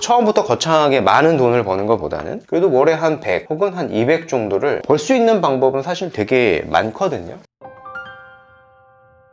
처음부터 거창하게 많은 돈을 버는 것보다는 그래도 월에 한 100 혹은 한 200 정도를 벌 수 있는 방법은 사실 되게 많거든요.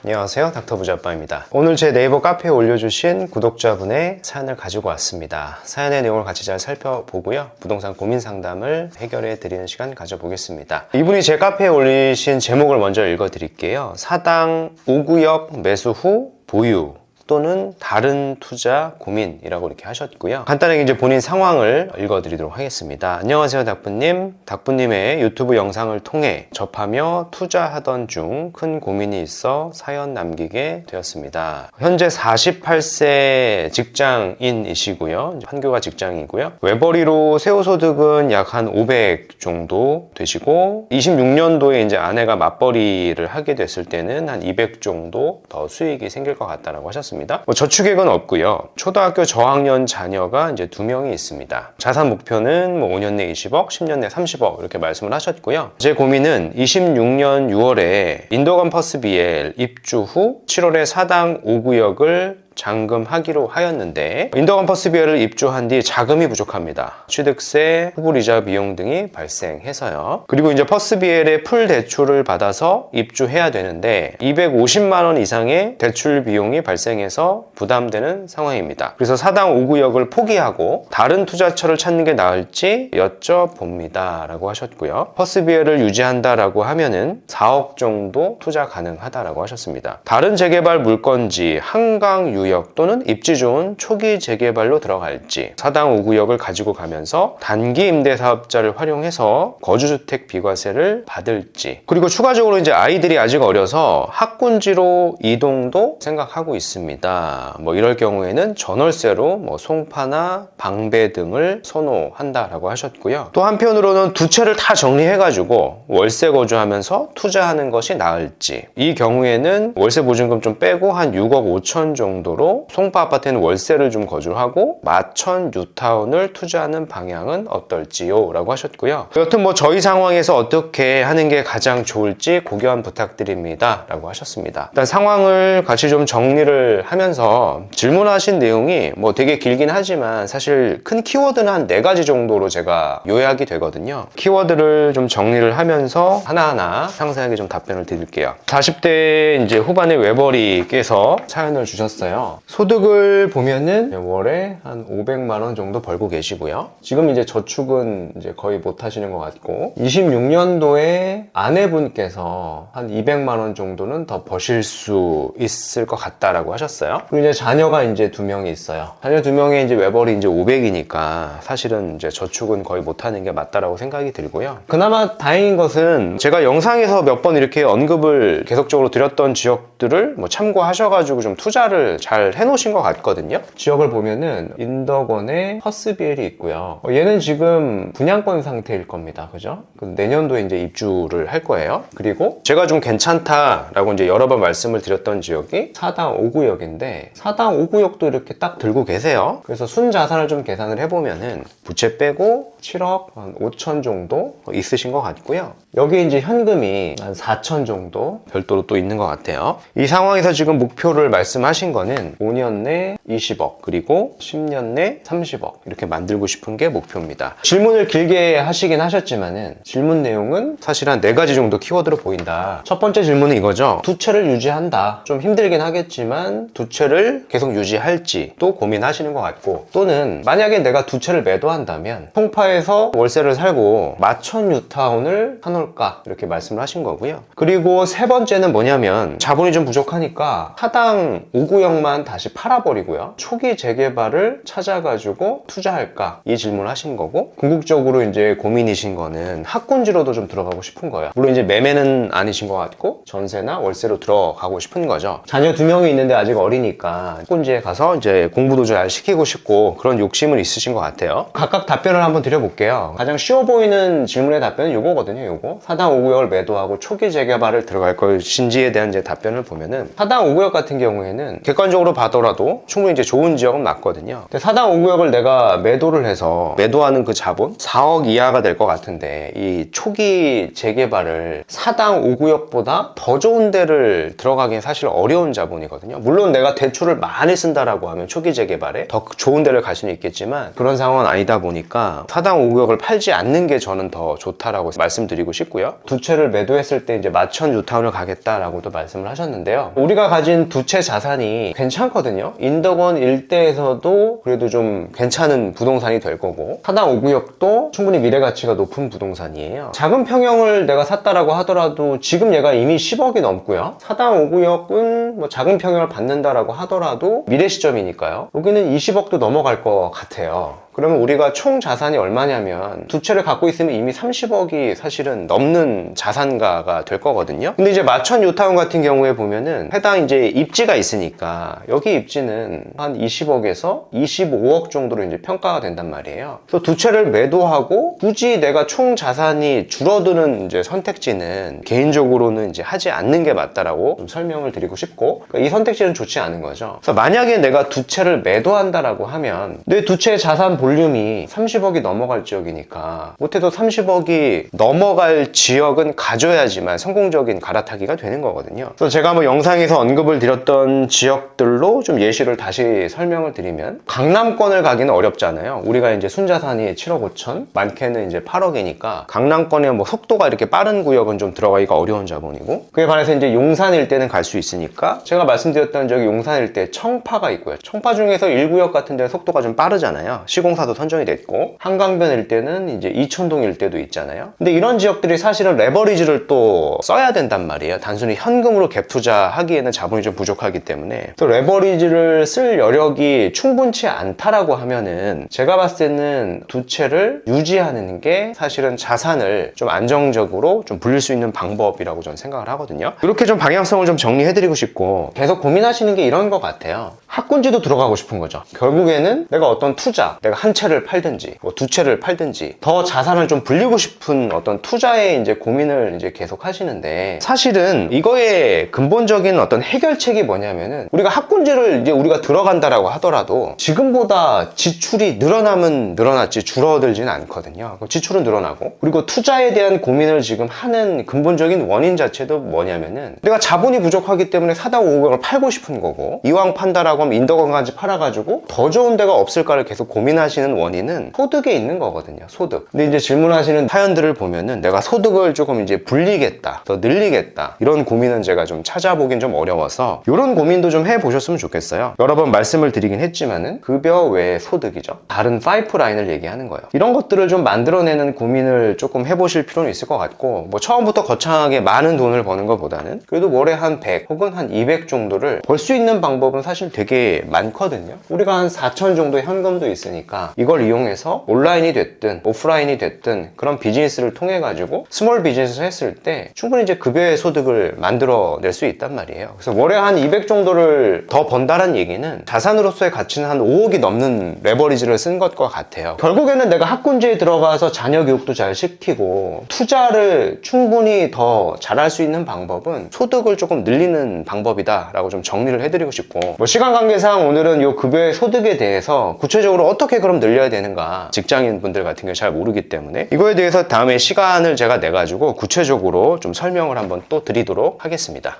안녕하세요, 닥터부자빠입니다. 오늘 제 네이버 카페에 올려주신 구독자분의 사연을 가지고 왔습니다. 사연의 내용을 같이 잘 살펴보고요, 부동산 고민 상담을 해결해 드리는 시간 가져보겠습니다. 이분이 제 카페에 올리신 제목을 먼저 읽어드릴게요. 사당 5구역 매수 후 보유 또는 다른 투자 고민이라고 이렇게 하셨고요. 간단하게 이제 본인 상황을 읽어드리도록 하겠습니다. 안녕하세요, 닥부님. 닥부님의 유튜브 영상을 통해 접하며 투자하던 중 큰 고민이 있어 사연 남기게 되었습니다. 현재 48세 직장인이시고요. 판교가 직장이고요. 외벌이로 세후소득은 약 한 500 정도 되시고 26년도에 이제 아내가 맞벌이를 하게 됐을 때는 한 200 정도 더 수익이 생길 것 같다라고 하셨습니다. 저축액은 없고요. 초등학교 저학년 자녀가 이제 2명이 있습니다. 자산 목표는 5년 내 20억, 10년 내 30억 이렇게 말씀을 하셨고요. 제 고민은 26년 6월에 인도건 퍼스비엘 입주 후 7월에 사당 5구역을 잔금하기로 하였는데 인도건 퍼스비엘을 입주한 뒤 자금이 부족합니다. 취득세, 후불이자 비용 등이 발생해서요. 그리고 이제 퍼스비엘의 풀 대출을 받아서 입주해야 되는데 250만 원 이상의 대출 비용이 발생해서 부담되는 상황입니다. 그래서 사당 5구역을 포기하고 다른 투자처를 찾는 게 나을지 여쭤봅니다 라고 하셨고요. 퍼스비엘을 유지한다라고 하면은 4억 정도 투자 가능하다라고 하셨습니다. 다른 재개발 물건지 한강 유역 또는 입지 좋은 초기 재개발로 들어갈지, 사당 5구역을 가지고 가면서 단기 임대사업자를 활용해서 거주주택 비과세를 받을지, 그리고 추가적으로 이제 아이들이 아직 어려서 학군지로 이동도 생각하고 있습니다. 이럴 경우에는 전월세로 송파나 방배 등을 선호한다라고 하셨고요. 또 한편으로는 두 채를 다 정리해가지고 월세 거주하면서 투자하는 것이 나을지, 이 경우에는 월세 보증금 좀 빼고 한 6억 5천 정도 송파 아파트에는 월세를 좀 거주하고 마천 뉴타운을 투자하는 방향은 어떨지요? 라고 하셨고요. 여튼 저희 상황에서 어떻게 하는 게 가장 좋을지 고견 부탁드립니다 라고 하셨습니다. 일단 상황을 같이 좀 정리를 하면서 질문하신 내용이 되게 길긴 하지만 사실 큰 키워드는 한 4가지 정도로 제가 요약이 되거든요. 키워드를 좀 정리를 하면서 하나하나 상세하게 좀 답변을 드릴게요. 40대 이제 후반의 외벌이께서 사연을 주셨어요. 소득을 보면은 월에 한 500만 원 정도 벌고 계시고요. 지금 이제 저축은 이제 거의 못 하시는 것 같고 26년도에 아내분께서 한 200만 원 정도는 더 버실 수 있을 것 같다라고 하셨어요. 그리고 이제 자녀가 이제 2명이 있어요. 자녀 2명에 이제 외벌이 이제 500이니까 사실은 이제 저축은 거의 못 하는 게 맞다라고 생각이 들고요. 그나마 다행인 것은 제가 영상에서 몇 번 이렇게 언급을 계속적으로 드렸던 지역들을 참고하셔가지고 좀 투자를 잘 해놓으신 것 같거든요. 지역을 보면은 인덕원에 퍼스비엘이 있고요. 얘는 지금 분양권 상태일 겁니다. 그죠? 내년도에 이제 입주를 할 거예요. 그리고 제가 좀 괜찮다라고 이제 여러 번 말씀을 드렸던 지역이 사당 5구역인데 사당 5구역도 이렇게 딱 들고 계세요. 그래서 순자산을 좀 계산을 해보면은 부채 빼고 7억 한 5천 정도 있으신 것 같고요. 여기 이제 현금이 한 4천 정도 별도로 또 있는 것 같아요. 이 상황에서 지금 목표를 말씀하신 거는 5년 내 20억 그리고 10년 내 30억 이렇게 만들고 싶은 게 목표입니다. 질문을 길게 하시긴 하셨지만은 질문 내용은 사실 한 4가지 정도 키워드로 보인다. 첫 번째 질문은 이거죠. 두 채를 유지한다. 좀 힘들긴 하겠지만 두 채를 계속 유지할지 또 고민하시는 것 같고, 또는 만약에 내가 두 채를 매도한다면 송파에서 월세를 살고 마천 뉴타운을 사놓을까 이렇게 말씀을 하신 거고요. 그리고 세 번째는 뭐냐면 자본이 좀 부족하니까 사당 5구역만 다시 팔아버리고요. 초기 재개발을 찾아가지고 투자할까? 이 질문을 하신 거고, 궁극적으로 이제 고민이신 거는 학군지로도 좀 들어가고 싶은 거예요. 물론 이제 매매는 아니신 것 같고 전세나 월세로 들어가고 싶은 거죠. 자녀 2명이 있는데 아직 어리니까 학군지에 가서 이제 공부도 잘 시키고 싶고 그런 욕심은 있으신 것 같아요. 각각 답변을 한번 드려볼게요. 가장 쉬워 보이는 질문의 답변은 요거거든요. 요거 사당 5구역을 매도하고 초기 재개발을 들어갈 것인지에 대한 이제 답변을 보면은 사당 5구역 같은 경우에는 객관적으로 객관적으로 봐더라도 충분히 이제 좋은 지역은 맞거든요. 근데 사당 5구역을 내가 매도를 해서 매도하는 그 자본 4억 이하가 될 것 같은데 이 초기 재개발을 사당 5구역보다 더 좋은 데를 들어가기엔 사실 어려운 자본이거든요. 물론 내가 대출을 많이 쓴다라고 하면 초기 재개발에 더 좋은 데를 갈 수는 있겠지만 그런 상황은 아니다 보니까 사당 5구역을 팔지 않는 게 저는 더 좋다라고 말씀드리고 싶고요. 두 채를 매도했을 때 이제 마천 뉴타운을 가겠다라고도 말씀을 하셨는데요. 우리가 가진 두 채 자산이 괜찮거든요. 인덕원 일대에서도 그래도 좀 괜찮은 부동산이 될 거고 사당 5구역도 충분히 미래 가치가 높은 부동산이에요. 작은 평형을 내가 샀다라고 하더라도 지금 얘가 이미 10억이 넘고요. 사당 5구역은 뭐 작은 평형을 받는다라고 하더라도 미래 시점이니까요. 여기는 20억도 넘어갈 것 같아요. 그러면 우리가 총 자산이 얼마냐면 두 채를 갖고 있으면 이미 30억이 사실은 넘는 자산가가 될 거거든요. 근데 이제 마천 뉴타운 같은 경우에 보면은 해당 이제 입지가 있으니까 여기 입지는 한 20억에서 25억 정도로 이제 평가가 된단 말이에요. 그래서 두 채를 매도하고 굳이 내가 총 자산이 줄어드는 이제 선택지는 개인적으로는 이제 하지 않는 게 맞다라고 좀 설명을 드리고 싶고 그러니까 이 선택지는 좋지 않은 거죠. 그래서 만약에 내가 두 채를 매도한다라고 하면 내 두 채 자산 볼륨이 30억이 넘어갈 지역이니까 못해도 30억이 넘어갈 지역은 가져야지만 성공적인 갈아타기가 되는 거거든요. 그래서 제가 뭐 영상에서 언급을 드렸던 지역들로 좀 예시를 다시 설명을 드리면 강남권을 가기는 어렵잖아요. 우리가 이제 순자산이 7억 5천, 많게는 이제 8억이니까 강남권에 뭐 속도가 이렇게 빠른 구역은 좀 들어가기가 어려운 자본이고 그에 반해서 이제 용산 일대는 갈 수 있으니까 제가 말씀드렸던 저기 용산 일대 청파가 있고요. 청파 중에서 1구역 같은 데는 속도가 좀 빠르잖아요. 시공사도 선정이 됐고 한강변 일대는 이제 이촌동 일대도 있잖아요. 근데 이런 지역들이 사실은 레버리지를 또 써야 된단 말이에요. 단순히 현금으로 갭 투자하기에는 자본이 좀 부족하기 때문에 또 레버리지를 쓸 여력이 충분치 않다라고 하면은 제가 봤을 때는 두 채를 유지하는 게 사실은 자산을 좀 안정적으로 좀 불릴 수 있는 방법이라고 저는 생각을 하거든요. 이렇게 좀 방향성을 좀 정리해드리고 싶고 계속 고민하시는 게 이런 것 같아요. 학군지도 들어가고 싶은 거죠. 결국에는 내가 어떤 투자, 내가 한 채를 팔든지 뭐 두 채를 팔든지 더 자산을 좀 불리고 싶은 어떤 투자에 이제 고민을 이제 계속 하시는데 사실은 이거의 근본적인 어떤 해결책이 뭐냐면은 우리가 학군지를 이제 우리가 들어간다라고 하더라도 지금보다 지출이 늘어나면 늘어났지 줄어들지는 않거든요. 지출은 늘어나고 그리고 투자에 대한 고민을 지금 하는 근본적인 원인 자체도 뭐냐면은 내가 자본이 부족하기 때문에 사당 5구역을 팔고 싶은 거고 이왕 판다라고 하면 인덕원까지 팔아가지고 더 좋은 데가 없을까를 계속 고민하시는 원인은 소득에 있는 거거든요. 소득. 근데 이제 질문하시는 사연들을 보면은 내가 소득을 조금 이제 불리겠다, 더 늘리겠다 이런 고민은 제가 좀 찾아보긴 좀 어려워서 이런 고민도 좀 해보셨으면 좋겠어요. 여러 번 말씀을 드리긴 했지만은 급여 외의 소득이죠. 다른 파이프라인을 얘기하는 거예요. 이런 것들을 좀 만들어내는 고민을 조금 해보실 필요는 있을 것 같고 뭐 처음부터 거창하게 많은 돈을 버는 것보다는 그래도 월에 한 100 혹은 한 200 정도를 벌 수 있는 방법은 사실 되게 많거든요. 우리가 한 4천 정도 현금도 있으니까 이걸 이용해서 온라인이 됐든 오프라인이 됐든 그런 비즈니스를 통해 가지고 스몰 비즈니스를 했을 때 충분히 이제 급여의 소득을 만들어낼 수 있단 말이에요. 그래서 월에 한 200 정도를 더 번다는 얘기는 자산으로서의 가치는 한 5억이 넘는 레버리지를 쓴 것과 같아요. 결국에는 내가 학군지에 들어가서 자녀 교육도 잘 시키고 투자를 충분히 더 잘할 수 있는 방법은 소득을 조금 늘리는 방법이다 라고 좀 정리를 해드리고 싶고 뭐 시간 관계상 오늘은 이 급여의 소득에 대해서 구체적으로 어떻게 그럼 늘려야 되는가 직장인 분들 같은 경우 잘 모르기 때문에 이거에 대해서 다음에 시간을 제가 내가지고 구체적으로 좀 설명을 한번 또 드리도록 하겠습니다.